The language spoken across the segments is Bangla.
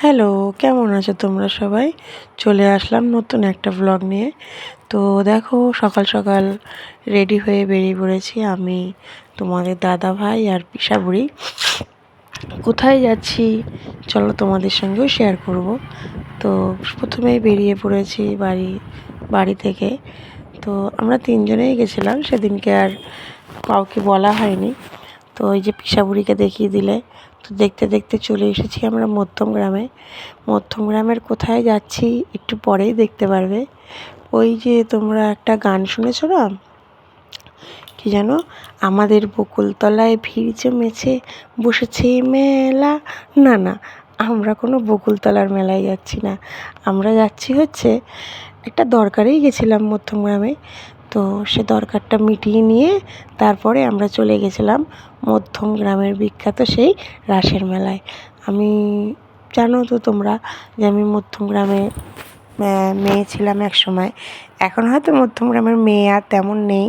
হ্যালো, কেমন আছো তোমরা সবাই? চলে আসলাম নতুন একটা ব্লগ নিয়ে। তো দেখো, সকাল সকাল রেডি হয়ে বেরিয়ে পড়েছি আমি, তোমাদের দাদা ভাই আর পিসা বুড়ি। কোথায় যাচ্ছি চলো তোমাদের সঙ্গেও শেয়ার করব। তো প্রথমেই বেরিয়ে পড়েছি বাড়ি থেকে। তো আমরা তিনজনেই গেছিলাম, সেদিনকে আর কাউকে বলা হয়নি। তো ওই যে পিসা বুড়িকে দেখিয়ে দিলে। তো দেখতে দেখতে চলে এসেছি আমরা মধ্যমগ্রামে। মধ্যমগ্রামের কোথায় যাচ্ছি একটু পরেই দেখতে পারবে। ওই যে তোমরা একটা গান শুনেছো না, কি যেন, আমাদের বকুলতলায় ভিড় জমেছে, বসেছে মেলা। না না, আমরা কোনো বকুলতলার মেলায় যাচ্ছি না। আমরা যাচ্ছি হচ্ছে একটা দরকারেই গেছিলাম মধ্যমগ্রামে। তো সে দরকারটা মিটিয়ে নিয়ে তারপরে আমরা চলে গেছিলাম মধ্যমগ্রামের বিখ্যাত সেই রাসের মেলায়। আমি, জানো তো তোমরা যে আমি মধ্যমগ্রামে মেয়ে ছিলাম এক সময়। এখন হয়তো মধ্যমগ্রামের মেয়ে আর তেমন নেই,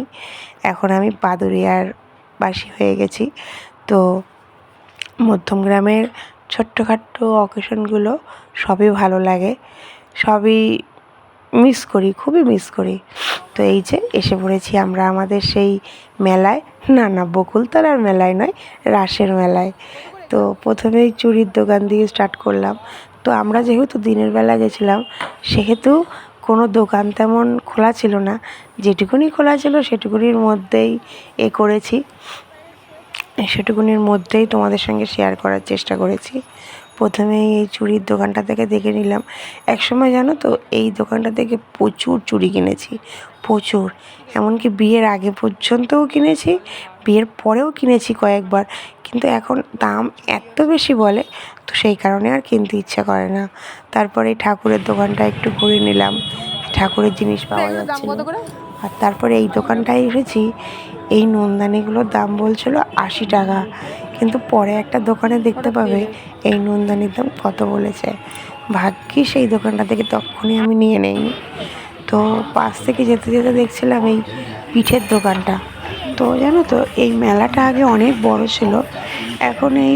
এখন আমি পাদুরিয়ার বাসী হয়ে গেছি। তো মধ্যমগ্রামের ছোট্টখাট্ট অকেশনগুলো সবই ভালো লাগে, সবই মিস করি, খুবই মিস করি। তো এই যে এসে পড়েছি আমরা আমাদের সেই মেলায়। না না, বকুলতলার মেলায় নয়, রাসের মেলায়। তো প্রথমেই চুড়ির দোকান দিয়ে স্টার্ট করলাম। তো আমরা যেহেতু দিনের বেলা গেছিলাম, সেহেতু কোনো দোকান তেমন খোলা ছিল না। যেটুকুনি খোলা ছিল সেটুকুনির মধ্যেই করেছি, সেটুকুনির মধ্যেই তোমাদের সঙ্গে শেয়ার করার চেষ্টা করেছি। প্রথমেই এই চুড়ির দোকানটা থেকে দেখে নিলাম। একসময় জানো তো এই দোকানটা থেকে প্রচুর চুড়ি কিনেছি, প্রচুর। এমনকি বিয়ের আগে পর্যন্তও কিনেছি, বিয়ের পরেও কিনেছি কয়েকবার। কিন্তু এখন দাম এত বেশি বলে, তো সেই কারণে আর কিনতে ইচ্ছা করে না। তারপরে ঠাকুরের দোকানটা একটু ঘুরে নিলাম, ঠাকুরের জিনিস পাওয়া যাচ্ছিল। আর তারপরে এই দোকানটায় এসেছি। এই নুনদানিগুলোর দাম বলছিল 80 টাকা, কিন্তু পরে একটা দোকানে দেখতে পাবে এই নুনদানির দাম কত বলেছে। ভাগ্যিস সেই দোকানটা থেকে তখনই আমি নিয়ে নেইনি। তো পাশ থেকে যেতে যেতে দেখছিলাম এই পিঠের দোকানটা। তো জানো তো এই মেলাটা আগে অনেক বড় ছিল, এখন এই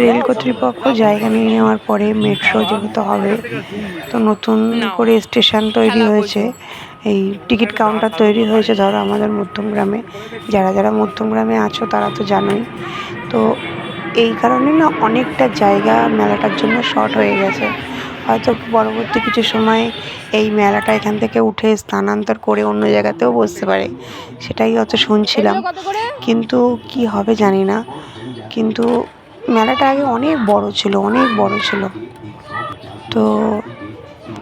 রেল কর্তৃপক্ষ জায়গা নিয়ে নেওয়ার পরে মেট্রো যেহেতু হবে, তো নতুন করে স্টেশন তৈরি হয়েছে, এই টিকিট কাউন্টার তৈরি হয়েছে। ধরো আমাদের মধ্যমগ্রামে, যারা যারা মধ্যমগ্রামে আছো তারা তো জানোই। তো এই কারণে না অনেকটা জায়গা মেলাটার জন্য শর্ট হয়ে গেছে। হয়তো পরবর্তী কিছু সময় এই মেলাটা এখান থেকে উঠে স্থানান্তর করে অন্য জায়গাতেও বসতে পারে, সেটাই হয়তো শুনছিলাম। কিন্তু কি হবে জানি না। কিন্তু মেলাটা আগে অনেক বড় ছিল, অনেক বড় ছিল। তো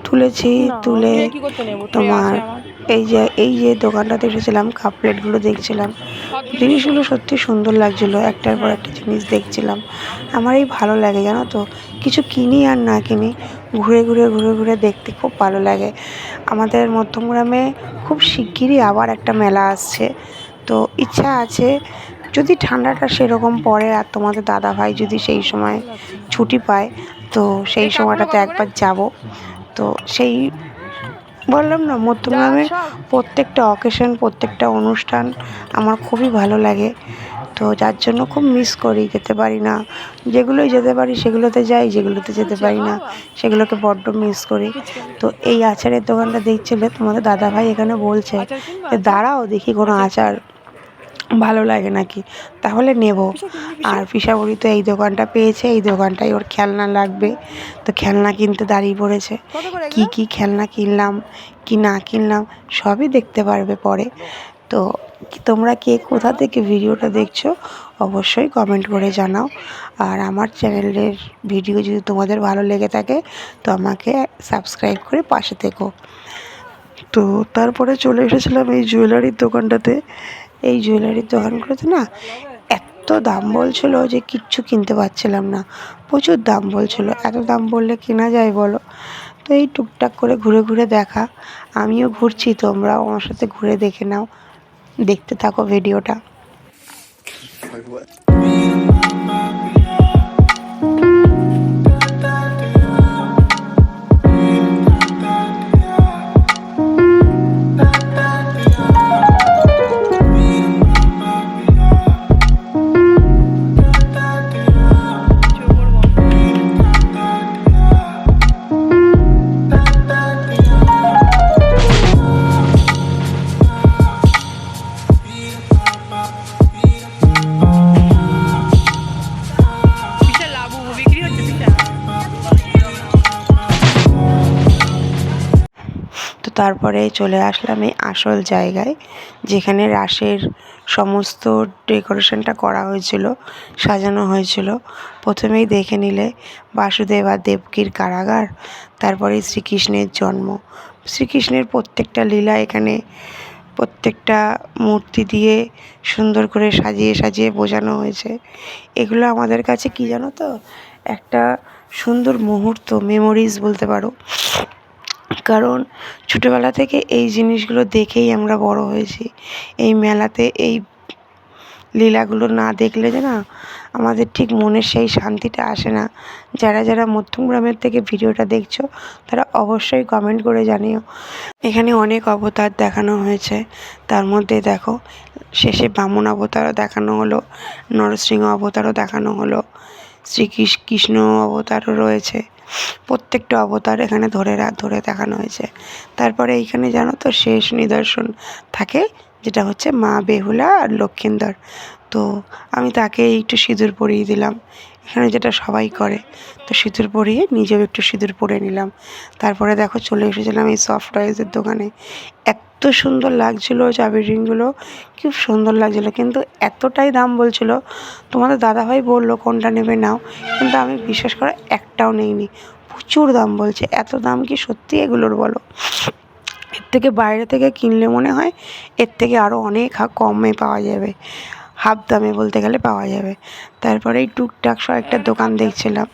তুলে তোমার এই যে দোকানটাতে এসেছিলাম, কাপ প্লেটগুলো দেখছিলাম। জিনিসগুলো সত্যি সুন্দর লাগছিলো, একটার পর একটা জিনিস দেখছিলাম। আমার এই ভালো লাগে জানো তো, কিছু কিনি আর না কিনি, ঘুরে ঘুরে দেখতে খুব ভালো লাগে। আমাদের মধ্যমগ্রামে খুব শিগগিরই আবার একটা মেলা আসছে। তো ইচ্ছা আছে, যদি ঠান্ডাটা সেরকম পড়ে আর তোমাদের দাদাভাই যদি সেই সময় ছুটি পায়, তো সেই সময়টাতে একবার যাব। তো সেই বললাম না, মধ্যমগ্রামের প্রত্যেকটা অকেশন, প্রত্যেকটা অনুষ্ঠান আমার খুবই ভালো লাগে। তো যার জন্য খুব মিস করি, যেতে পারি না। যেগুলোই যেতে পারি সেগুলোতে যাই, যেগুলোতে যেতে পারি না সেগুলোকে বড্ড মিস করি। তো এই আচারের দোকানটা দেখছিলে তোমাদের দাদাভাই এখানে বলছে যে দাঁড়াও দেখি কোনো আচার ভালো লাগে নাকি, তাহলে নেব। আর পিসাবুড়ি তো এই দোকানটা পেয়েছে, এই দোকানটাই ওর খেলনা লাগবে, তো খেলনা কিনতে দাঁড়িয়ে পড়েছে। কি খেলনা কিনলাম কি না কিনলাম সবই দেখতে পারবে পরে। তো তোমরা কে কোথা থেকে ভিডিওটা দেখছো অবশ্যই কমেন্ট করে জানাও। আর আমার চ্যানেলের ভিডিও যদি তোমাদের ভালো লেগে থাকে তো আমাকে সাবস্ক্রাইব করে পাশে থেকো। তো তারপরে চলে এসেছিলাম এই জুয়েলারির দোকানটাতে। এই জুয়েলারির দোকানগুলোতে না এত দাম বলছিল যে কিচ্ছু কিনতে পারছিলাম না, প্রচুর দাম বলছিল। এত দাম বললে কেনা যায় বলো? তো এই টুকটাক করে ঘুরে ঘুরে দেখা, আমিও ঘুরছি, তোমরাও আমার সাথে ঘুরে দেখে নাও, দেখতে থাকো ভিডিওটা। তারপরে চলে আসলাম এই আসল জায়গায়, যেখানে রাসের সমস্ত ডেকোরেশনটা করা হয়েছিল, সাজানো হয়েছিল। প্রথমেই দেখে নিলে বাসুদেব আর দেবকীর কারাগার, তারপরে শ্রীকৃষ্ণের জন্ম। শ্রীকৃষ্ণের প্রত্যেকটা লীলা এখানে প্রত্যেকটা মূর্তি দিয়ে সুন্দর করে সাজিয়ে সাজিয়ে বোঝানো হয়েছে। এগুলো আমাদের কাছে কি জানো তো, একটা সুন্দর মুহূর্ত, মেমোরিজ বলতে পারো। কারণ ছোটোবেলা থেকে এই জিনিসগুলো দেখেই আমরা বড় হয়েছি। এই মেলাতে এই লীলাগুলো না দেখলে যে না, আমাদের ঠিক মনের সেই শান্তিটা আসে না। যারা যারা মধ্যমগ্রামের থেকে ভিডিওটা দেখছো, তারা অবশ্যই কমেন্ট করে জানিও। এখানে অনেক অবতার দেখানো হয়েছে। তার মধ্যে দেখো, শেষে বামন অবতারও দেখানো হলো, নরসিংহ অবতারও দেখানো হলো, কৃষ্ণ অবতারও রয়েছে। প্রত্যেকটা অবতার এখানে ধরে দেখানো হয়েছে। তারপরে এইখানে জানো তো শেষ নিদর্শন থাকে, যেটা হচ্ছে মা বেহুলা আর লক্ষিন্দর। তো আমি তাকে একটু সিঁদুর পরিয়ে দিলাম, এখানে যেটা সবাই করে। তো সিঁদুর পরিয়ে নিজেও একটু সিঁদুর পরে নিলাম। তারপরে দেখো চলে এসেছিলাম এই সফট টয়েসের দোকানে। এত সুন্দর লাগছিলো চাবির রিংগুলো, খুব সুন্দর লাগছিলো, কিন্তু এতটাই দাম বলছিলো। তোমাদের দাদাভাই বললো কোনটা নেবে নাও, কিন্তু আমি বিশ্বাস করে একটাও নেইনি। প্রচুর দাম বলছে। এত দাম কি সত্যি এগুলোর বলো? এর থেকে বাইরে থেকে কিনলে মনে হয় এর থেকে আরও অনেক কমে পাওয়া যাবে, হাফ দামে বলতে গেলে পাওয়া যাবে। তারপরে এই টুকটাক একটা দোকান দেখছিলাম,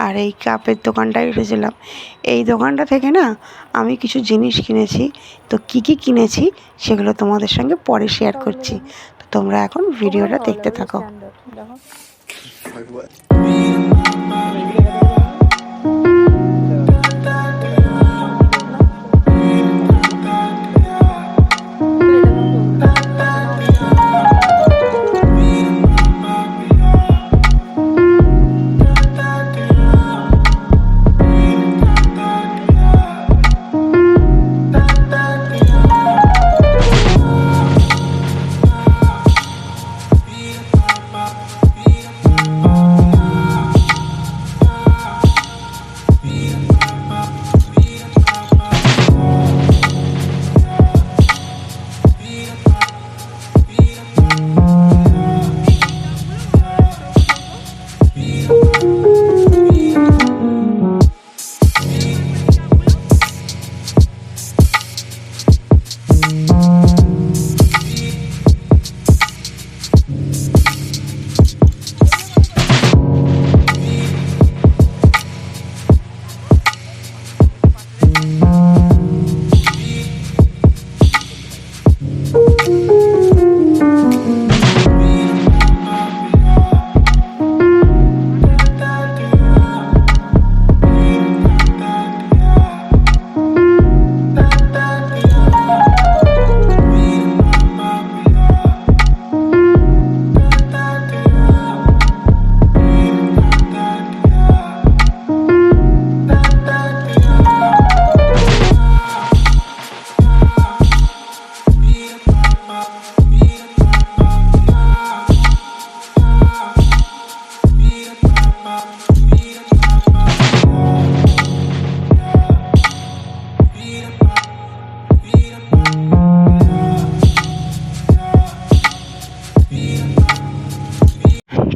আর এই কাপের দোকানটায় এসেছিলাম। এই দোকানটা থেকে না আমি কিছু জিনিস কিনেছি। তো কী কী কিনেছি সেগুলো তোমাদের সঙ্গে পরে শেয়ার করছি। তো তোমরা এখন ভিডিওটা দেখতে থাকো।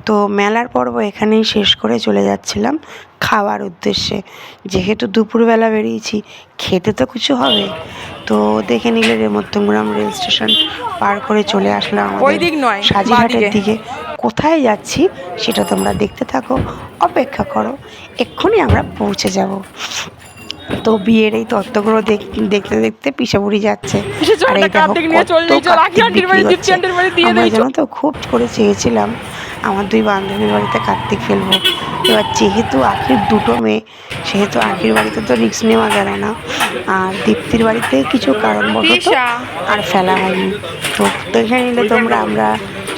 তো মেলার পর্ব এখানেই শেষ করে চলে যাচ্ছিলাম খাওয়ার উদ্দেশ্যে। যেহেতু দুপুরবেলা বেরিয়েছি, খেতে তো কিছু হবে। তো দেখে নিলে মধ্যমগ্রাম রেল স্টেশন পার করে চলে আসলাম আমাদের সাজিঘাটের দিকে। কোথায় যাচ্ছি সেটা তোমরা দেখতে থাকো, অপেক্ষা করো, এক্ষুনি আমরা পৌঁছে যাব। তো বিয়ের এই তত্ত্বগুলো দেখতে দেখতে পিসাবুড়ি যাচ্ছে। আর এই দেখো আমরা জানো তো খুব করে চেয়েছিলাম আমার দুই বান্ধবীর বাড়িতে কার্তিক ফেলবো। এবার যেহেতু আখির দুটো মেয়ে, সেহেতু আখির বাড়িতে তো রিস্ক নেওয়া গেল না, আর দীপ্তির বাড়িতে কিছু কারণবশত আর ফেলা হয়নি। তো দেখে নিলে তোমরা আমরা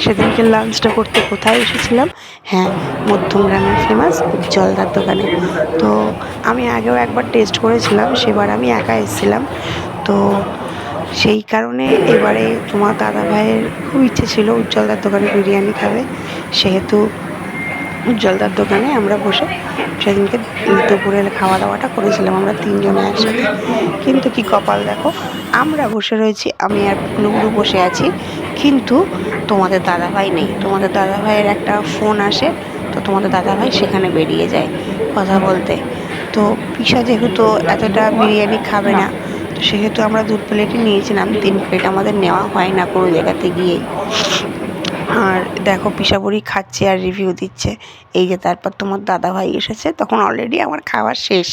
সেদিনকে লাঞ্চটা করতে কোথায় এসেছিলাম। হ্যাঁ, মধ্যমগ্রামের ফেমাস উজ্জ্বলদার দোকানে। তো আমি আগেও একবার টেস্ট করেছিলাম, সেবার আমি একা এসেছিলাম। তো সেই কারণে এবারে তোমার দাদা ভাইয়ের খুব ইচ্ছে ছিল উজ্জ্বলদার দোকানে বিরিয়ানি খাবে। সেহেতু উজ্জ্বলদার দোকানে আমরা বসে সেদিনকে দুপুরে খাওয়া দাওয়াটা করেছিলাম আমরা 3 জনে একসাথে। কিন্তু কি কপাল দেখো, আমরা বসে রয়েছি, আমি আর পুলুগুলু বসে আছি, কিন্তু তোমাদের দাদাভাই নেই। তোমাদের দাদাভাইয়ের একটা ফোন আসে, তো তোমাদের দাদাভাই সেখানে বেরিয়ে যায় কথা বলতে। তো পিসা যেহেতু এতটা বিরিয়ানি খাবে না, তো সেহেতু আমরা 2 প্লেটই নিয়েছিলাম, 3 প্লেট আমাদের নেওয়া হয় না কোনো জায়গাতে গিয়েই। আর দেখো পিসাবুড়ি খাচ্ছে আর রিভিউ দিচ্ছে। এই যে তারপর তোমার দাদাভাই এসেছে, তখন অলরেডি আমার খাওয়া শেষ,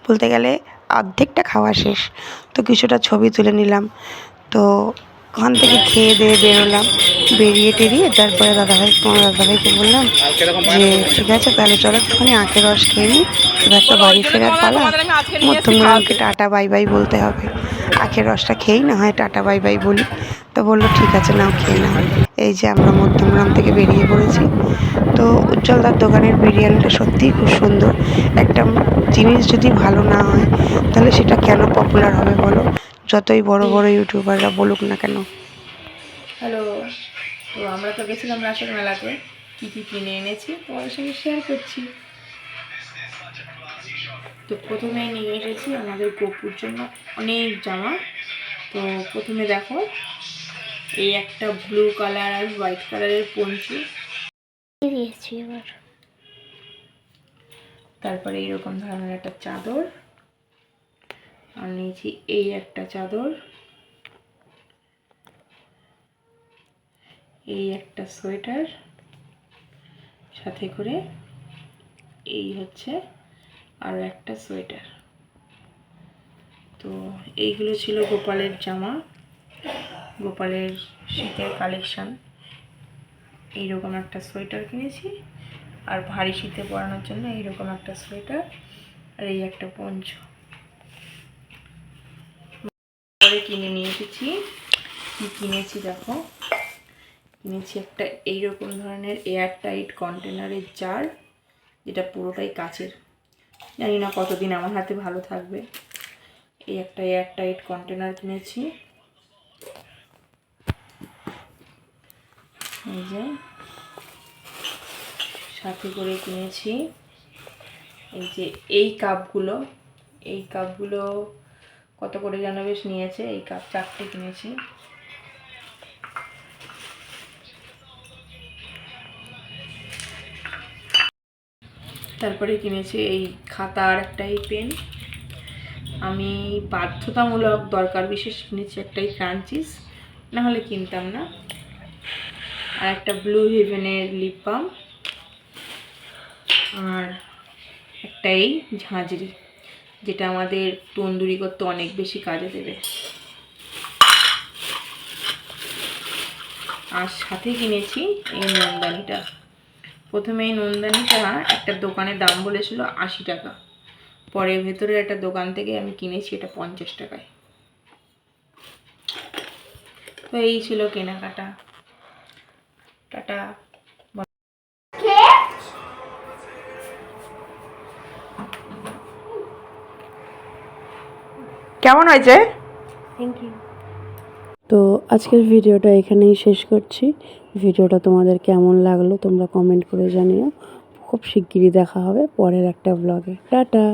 বলতে গেলে অর্ধেকটা খাওয়া শেষ। তো কিছুটা ছবি তুলে নিলাম। তো ওখান থেকে খেয়ে দিয়ে বেরোলাম, বেরিয়ে টেরিয়ে তারপরে তোমার দাদাভাইকে বললাম যে ঠিক আছে তাহলে চলো একটুখানি আখের রস খেয়ে নিই, এবার তো বাড়ি ফেরার পালা, মধ্যমগ্রামকে টাটা বাই বাই বলতে হবে, আখের রসটা খেয়েই না হয় টাটা বাই বাই বলি। তো বললো ঠিক আছে নাও খেয়ে নাও। এই যে আমরা মধ্যমগ্রাম থেকে বেরিয়ে পড়েছি। তো উজ্জ্বলদার দোকানের বিরিয়ানিটা সত্যিই খুব সুন্দর। একটা জিনিস যদি ভালো না হয় তাহলে সেটা কেন পপুলার হবে বলো, যতই বড় বড় ইউটিউবাররা বলুক না কেন। হ্যালো, তো আমরা তো গেছিলাম রাসের মেলাতে, কী কী কিনে এনেছি তোমাদের সঙ্গে শেয়ার করছি। তো প্রথমে নিয়ে এসেছি আমাদের গপুর জন্য অনেক জামা। তো প্রথমে দেখো এই একটা ব্লু কালার আর হোয়াইট কালারের পঞ্চু নিয়েছি এবার। তারপরে এইরকম ধরনের একটা চাদর, আর নিয়েছি এই একটা চাদর, এই একটা সোয়েটার, সাথে করে এই হচ্ছে আরও একটা সোয়েটার। তো এইগুলো ছিল গোপালের জামা, গোপালের শীতের কালেকশান। এইরকম একটা সোয়েটার কিনেছি, আর ভারী শীতে পরানোর জন্য এইরকম একটা সোয়েটার, আর এই একটা পঞ্চ পরে কিনে নিয়ে এসেছি। কি কিনেছি দেখো, কিনেছি একটা এইরকম ধরনের এয়ার টাইট কন্টেনারের জার, যেটা পুরোটাই কাচের। জানি না কতদিন আমার হাতে ভালো থাকবে। এই একটা এয়ার টাইট কন্টেনার কিনেছি। এই যে সাথে করে কিনেছি এই যে এই কাপগুলো, এই কাপগুলো কত করে যেন বেশ নিয়েছে। এই কাপ 4টে কিনেছি। তারপরে কিনেছি এই খাতা আর একটাই পেন। আমি বাধ্যতামূলক দরকার বিশেষ কিনেছি একটাই ফ্রাঞ্চিস, নাহলে কিনতাম না। আর একটা ব্লু হেভেনের লিপ বাম, আর একটাই ঝাঁঝরি, যেটা আমাদের তন্দুরি করতে অনেক বেশি কাজে দেবে। আর সাথে কিনেছি এই নন্দানিটা। প্রথমে এই নন্দানিটা একটা দোকানে দাম বলেছিল 80 টাকা, পরে ভেতরের একটা দোকান থেকে আমি কিনেছি এটা 50 টাকায়। তো এই ছিল কেনাকাটা। টাটা। কেমন হয়েছে? Thank you. তো আজকের ভিডিওটা এখানেই শেষ করছি। ভিডিওটা তোমাদের কেমন লাগলো তোমরা কমেন্ট করে জানিও। খুব শিগগিরই দেখা হবে পরের একটা ব্লগে। টাটা।